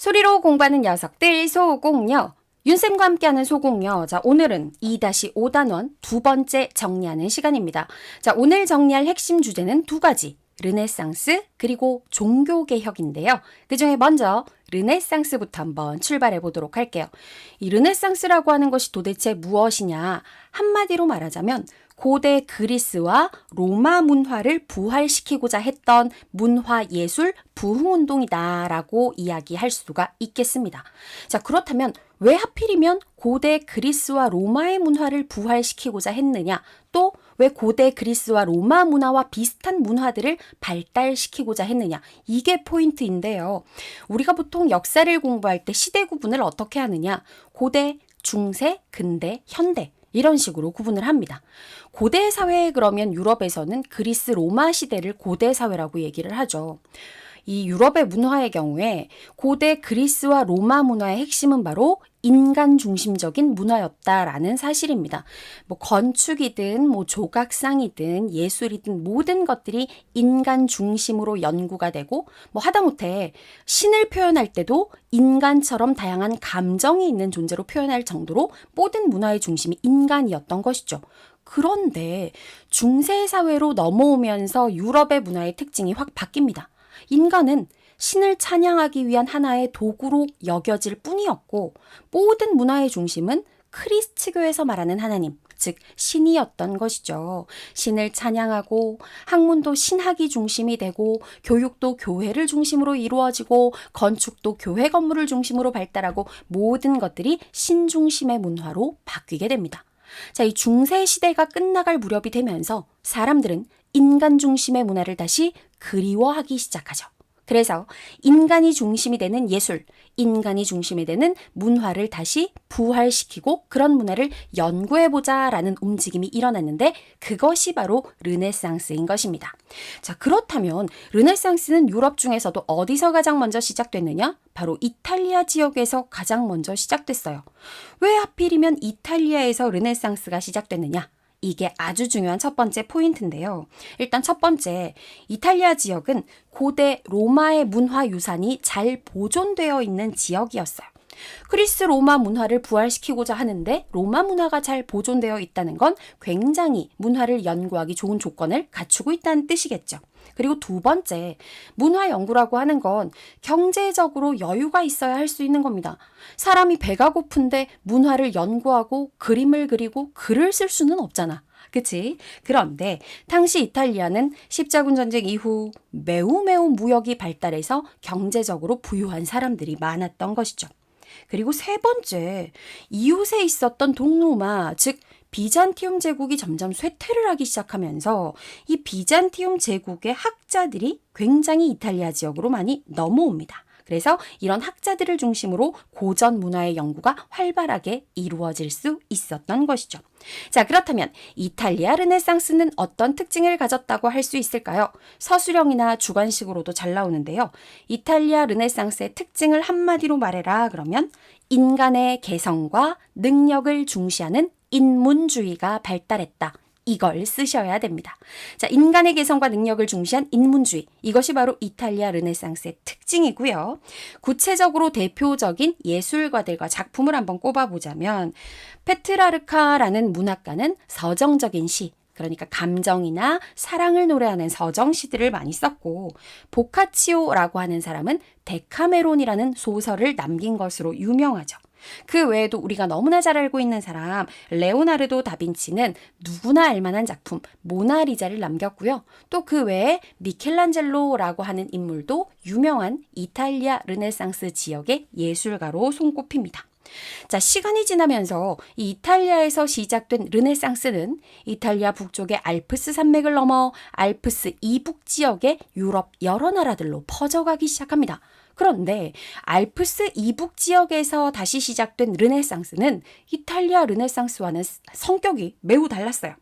소리로 공부하는 녀석들 소공녀. 윤쌤과 함께하는 소공녀. 자, 오늘은 2-5단원 두 번째 정리하는 시간입니다. 자, 오늘 정리할 핵심 주제는 두 가지. 르네상스 그리고 종교개혁인데요. 그중에 먼저 르네상스부터 한번 출발해 보도록 할게요. 이 르네상스라고 하는 것이 도대체 무엇이냐? 한마디로 말하자면 고대 그리스와 로마 문화를 부활시키고자 했던 문화예술 부흥운동이다라고 이야기할 수가 있겠습니다. 자, 그렇다면 왜 하필이면 고대 그리스와 로마의 문화를 부활시키고자 했느냐? 또 왜 고대 그리스와 로마 문화와 비슷한 문화들을 발달시키고자 했느냐? 이게 포인트인데요. 우리가 보통 역사를 공부할 때 시대 구분을 어떻게 하느냐? 고대, 중세, 근대, 현대. 이런 식으로 구분을 합니다. 고대 사회 그러면 유럽에서는 그리스 로마 시대를 고대 사회라고 얘기를 하죠. 이 유럽의 문화의 경우에 고대 그리스와 로마 문화의 핵심은 바로 인간 중심적인 문화였다라는 사실입니다. 뭐 건축이든 조각상이든 예술이든 모든 것들이 인간 중심으로 연구가 되고 하다못해 신을 표현할 때도 인간처럼 다양한 감정이 있는 존재로 표현할 정도로 모든 문화의 중심이 인간이었던 것이죠. 그런데 중세 사회로 넘어오면서 유럽의 문화의 특징이 확 바뀝니다. 인간은 신을 찬양하기 위한 하나의 도구로 여겨질 뿐이었고 모든 문화의 중심은 크리스트교에서 말하는 하나님, 즉 신이었던 것이죠. 신을 찬양하고 학문도 신학이 중심이 되고 교육도 교회를 중심으로 이루어지고 건축도 교회 건물을 중심으로 발달하고 모든 것들이 신 중심의 문화로 바뀌게 됩니다. 자, 이 중세 시대가 끝나갈 무렵이 되면서 사람들은 인간 중심의 문화를 다시 그리워하기 시작하죠. 그래서 인간이 중심이 되는 예술, 인간이 중심이 되는 문화를 다시 부활시키고 그런 문화를 연구해보자라는 움직임이 일어났는데 그것이 바로 르네상스인 것입니다. 자, 그렇다면 르네상스는 유럽 중에서도 어디서 가장 먼저 시작됐느냐? 바로 이탈리아 지역에서 가장 먼저 시작됐어요. 왜 하필이면 이탈리아에서 르네상스가 시작됐느냐? 이게 아주 중요한 첫 번째 포인트인데요. 일단 첫 번째, 이탈리아 지역은 고대 로마의 문화 유산이 잘 보존되어 있는 지역이었어요. 그리스 로마 문화를 부활시키고자 하는데 로마 문화가 잘 보존되어 있다는 건 굉장히 문화를 연구하기 좋은 조건을 갖추고 있다는 뜻이겠죠. 그리고 두 번째, 문화 연구라고 하는 건 경제적으로 여유가 있어야 할 수 있는 겁니다. 사람이 배가 고픈데 문화를 연구하고 그림을 그리고 글을 쓸 수는 없잖아. 그치? 그런데 당시 이탈리아는 십자군 전쟁 이후 매우 무역이 발달해서 경제적으로 부유한 사람들이 많았던 것이죠. 그리고 세 번째, 이웃에 있었던 동로마, 즉 비잔티움 제국이 점점 쇠퇴를 하기 시작하면서 이 비잔티움 제국의 학자들이 굉장히 이탈리아 지역으로 많이 넘어옵니다. 그래서 이런 학자들을 중심으로 고전 문화의 연구가 활발하게 이루어질 수 있었던 것이죠. 자, 그렇다면 이탈리아 르네상스는 어떤 특징을 가졌다고 할 수 있을까요? 서술형이나 주관식으로도 잘 나오는데요. 이탈리아 르네상스의 특징을 한마디로 말해라 그러면 인간의 개성과 능력을 중시하는 인문주의가 발달했다. 이걸 쓰셔야 됩니다. 자, 인간의 개성과 능력을 중시한 인문주의. 이것이 바로 이탈리아 르네상스의 특징이고요. 구체적으로 대표적인 예술가들과 작품을 한번 꼽아보자면 페트라르카라는 문학가는 서정적인 시, 그러니까 감정이나 사랑을 노래하는 서정시들을 많이 썼고 보카치오라고 하는 사람은 데카메론이라는 소설을 남긴 것으로 유명하죠. 그 외에도 우리가 너무나 잘 알고 있는 사람 레오나르도 다빈치는 누구나 알만한 작품 모나리자를 남겼고요. 또 그 외에 미켈란젤로라고 하는 인물도 유명한 이탈리아 르네상스 지역의 예술가로 손꼽힙니다. 자, 시간이 지나면서 이 이탈리아에서 시작된 르네상스는 이탈리아 북쪽의 알프스 산맥을 넘어 알프스 이북 지역의 유럽 여러 나라들로 퍼져가기 시작합니다. 그런데 알프스 이북 지역에서 다시 시작된 르네상스는 이탈리아 르네상스와는 성격이 매우 달랐어요.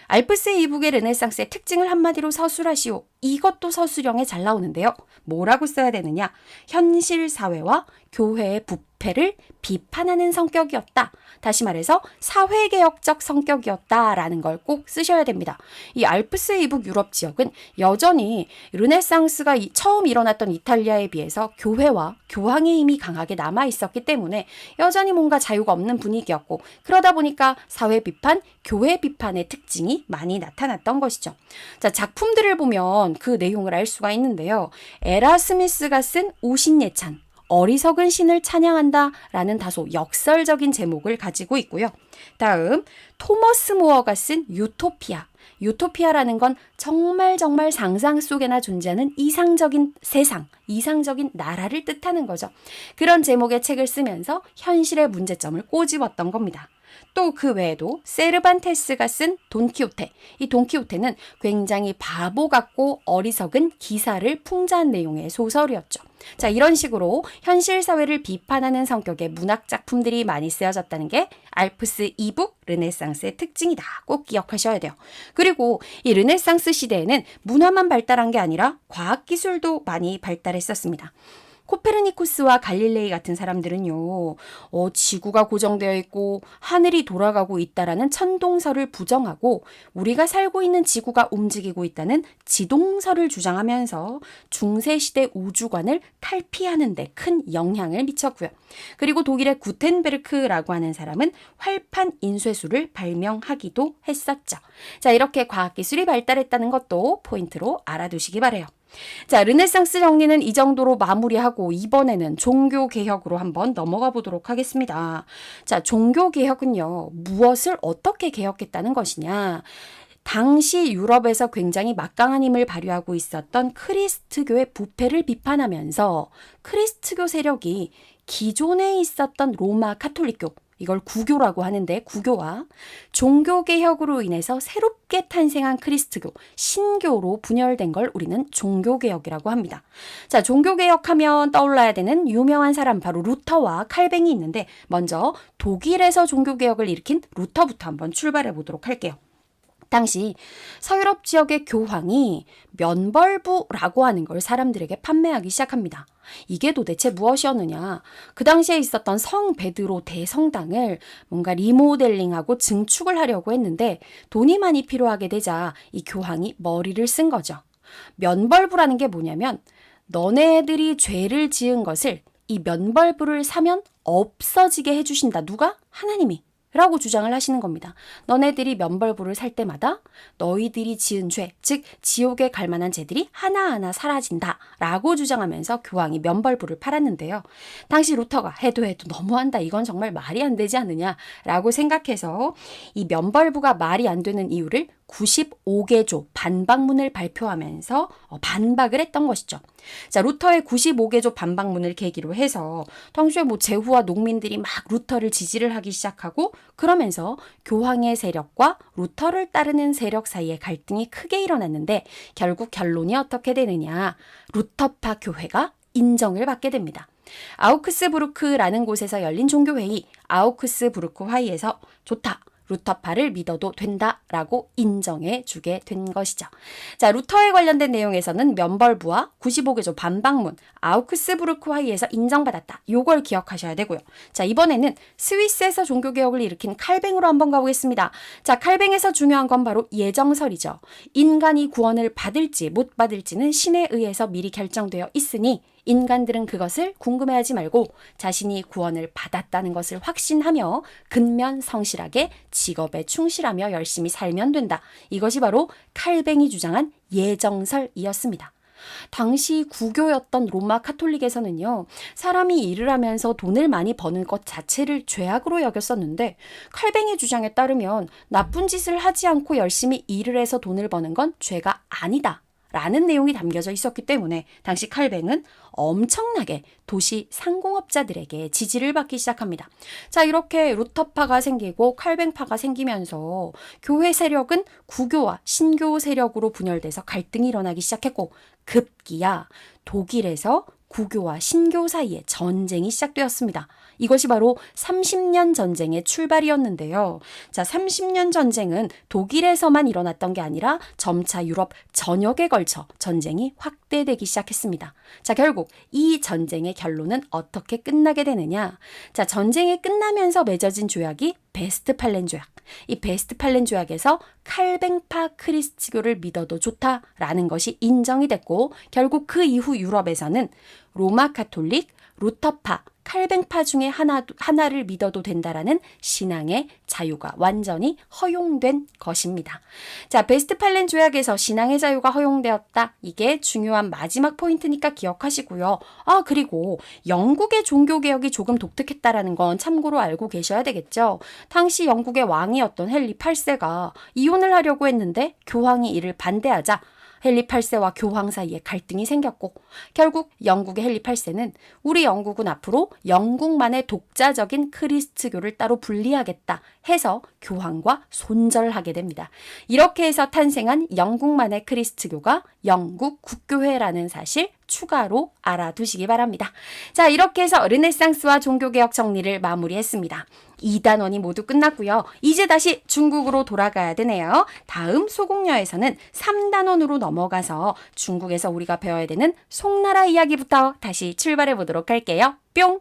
알프스 이북의 르네상스의 특징을 한마디로 서술하시오. 이것도 서술형에 잘 나오는데요. 뭐라고 써야 되느냐? 현실 사회와 교회의 부패 부패를 비판하는 성격이었다. 다시 말해서 사회개혁적 성격이었다라는 걸 꼭 쓰셔야 됩니다. 이 알프스 이북 유럽 지역은 여전히 르네상스가 처음 일어났던 이탈리아에 비해서 교회와 교황의 힘이 강하게 남아 있었기 때문에 여전히 뭔가 자유가 없는 분위기였고, 그러다 보니까 사회 비판, 교회 비판의 특징이 많이 나타났던 것이죠. 자, 작품들을 보면 그 내용을 알 수가 있는데요. 에라스미스가 쓴 오신예찬, 어리석은 신을 찬양한다 라는 다소 역설적인 제목을 가지고 있고요. 다음, 토머스 모어가 쓴 유토피아. 유토피아라는 건 정말 상상 속에나 존재하는 이상적인 세상, 이상적인 나라를 뜻하는 거죠. 그런 제목의 책을 쓰면서 현실의 문제점을 꼬집었던 겁니다. 또 그 외에도 세르반테스가 쓴 돈키호테. 이 돈키호테는 굉장히 바보 같고 어리석은 기사를 풍자한 내용의 소설이었죠. 자, 이런 식으로 현실 사회를 비판하는 성격의 문학 작품들이 많이 쓰여졌다는 게 알프스 이북 르네상스의 특징이다. 꼭 기억하셔야 돼요. 그리고 이 르네상스 시대에는 문화만 발달한 게 아니라 과학기술도 많이 발달했었습니다. 코페르니쿠스와 갈릴레이 같은 사람들은요, 지구가 고정되어 있고 하늘이 돌아가고 있다라는 천동설을 부정하고 우리가 살고 있는 지구가 움직이고 있다는 지동설을 주장하면서 중세시대 우주관을 탈피하는 데 큰 영향을 미쳤고요. 그리고 독일의 구텐베르크라고 하는 사람은 활판 인쇄술을 발명하기도 했었죠. 자, 이렇게 과학기술이 발달했다는 것도 포인트로 알아두시기 바라요. 자, 르네상스 정리는 이 정도로 마무리하고 이번에는 종교개혁으로 한번 넘어가 보도록 하겠습니다. 자, 종교개혁은요, 무엇을 어떻게 개혁했다는 것이냐? 당시 유럽에서 굉장히 막강한 힘을 발휘하고 있었던 크리스트교의 부패를 비판하면서 크리스트교 세력이 기존에 있었던 로마 카톨릭교, 이걸 구교라고 하는데 구교와 종교개혁으로 인해서 새롭게 탄생한 크리스트교, 신교로 분열된 걸 우리는 종교개혁이라고 합니다. 자, 종교개혁하면 떠올라야 되는 유명한 사람 바로 루터와 칼뱅이 있는데 먼저 독일에서 종교개혁을 일으킨 루터부터 한번 출발해 보도록 할게요. 당시 서유럽 지역의 교황이 면벌부라고 하는 걸 사람들에게 판매하기 시작합니다. 이게 도대체 무엇이었느냐? 그 당시에 있었던 성 베드로 대성당을 뭔가 리모델링하고 증축을 하려고 했는데 돈이 많이 필요하게 되자 이 교황이 머리를 쓴 거죠. 면벌부라는 게 뭐냐면 너네들이 죄를 지은 것을 이 면벌부를 사면 없어지게 해주신다. 누가? 하나님이. 라고 주장을 하시는 겁니다. 너네들이 면벌부를 살 때마다 너희들이 지은 죄, 즉 지옥에 갈 만한 죄들이 하나하나 사라진다 라고 주장하면서 교황이 면벌부를 팔았는데요. 당시 루터가 해도 너무한다, 이건 정말 말이 안 되지 않느냐 라고 생각해서 이 면벌부가 말이 안 되는 이유를 95개조 반박문을 발표하면서 반박을 했던 것이죠. 자, 루터의 95개조 반박문을 계기로 해서 당시에 제후와 농민들이 막 루터를 지지를 하기 시작하고, 그러면서 교황의 세력과 루터를 따르는 세력 사이에 갈등이 크게 일어났는데 결국 결론이 어떻게 되느냐? 루터파 교회가 인정을 받게 됩니다. 아우크스부르크라는 곳에서 열린 종교회의, 아우크스부르크 화의에서 좋다, 루터파를 믿어도 된다라고 인정해 주게 된 것이죠. 자, 루터에 관련된 내용에서는 면벌부와 95개조 반박문, 아우크스부르크 화의에서 인정받았다. 요걸 기억하셔야 되고요. 자, 이번에는 스위스에서 종교개혁을 일으킨 칼뱅으로 한번 가보겠습니다. 자, 칼뱅에서 중요한 건 바로 예정설이죠. 인간이 구원을 받을지 못 받을지는 신에 의해서 미리 결정되어 있으니 인간들은 그것을 궁금해하지 말고 자신이 구원을 받았다는 것을 확신하며 근면 성실하게 직업에 충실하며 열심히 살면 된다. 이것이 바로 칼뱅이 주장한 예정설이었습니다. 당시 구교였던 로마 카톨릭에서는요, 사람이 일을 하면서 돈을 많이 버는 것 자체를 죄악으로 여겼었는데 칼뱅의 주장에 따르면 나쁜 짓을 하지 않고 열심히 일을 해서 돈을 버는 건 죄가 아니다 라는 내용이 담겨져 있었기 때문에 당시 칼뱅은 엄청나게 도시 상공업자들에게 지지를 받기 시작합니다. 자, 이렇게 루터파가 생기고 칼뱅파가 생기면서 교회 세력은 구교와 신교 세력으로 분열돼서 갈등이 일어나기 시작했고, 급기야 독일에서 구교와 신교 사이에 전쟁이 시작되었습니다. 이것이 바로 30년 전쟁의 출발이었는데요. 자, 30년 전쟁은 독일에서만 일어났던 게 아니라 점차 유럽 전역에 걸쳐 전쟁이 확대되기 시작했습니다. 자, 결국 이 전쟁의 결론은 어떻게 끝나게 되느냐? 자, 전쟁이 끝나면서 맺어진 조약이 베스트팔렌 조약. 이 베스트팔렌 조약에서 칼뱅파 크리스트교를 믿어도 좋다라는 것이 인정이 됐고, 결국 그 이후 유럽에서는 로마 가톨릭, 루터파, 칼뱅파 중에 하나를 믿어도 된다라는 신앙의 자유가 완전히 허용된 것입니다. 자, 베스트팔렌 조약에서 신앙의 자유가 허용되었다. 이게 중요한 마지막 포인트니까 기억하시고요. 그리고 영국의 종교개혁이 조금 독특했다라는 건 참고로 알고 계셔야 되겠죠. 당시 영국의 왕이었던 헨리 8세가 이혼을 하려고 했는데 교황이 이를 반대하자 헨리 8세와 교황 사이에 갈등이 생겼고, 결국 영국의 헨리 8세는 우리 영국은 앞으로 영국만의 독자적인 크리스트교를 따로 분리하겠다 해서 교황과 손절하게 됩니다. 이렇게 해서 탄생한 영국만의 크리스트교가 영국 국교회라는 사실 추가로 알아두시기 바랍니다. 자, 이렇게 해서 르네상스와 종교개혁 정리를 마무리했습니다. 2단원이 모두 끝났고요. 이제 다시 중국으로 돌아가야 되네요. 다음 소공녀에서는 3단원으로 넘어가서 중국에서 우리가 배워야 되는 송나라 이야기부터 다시 출발해 보도록 할게요. 뿅!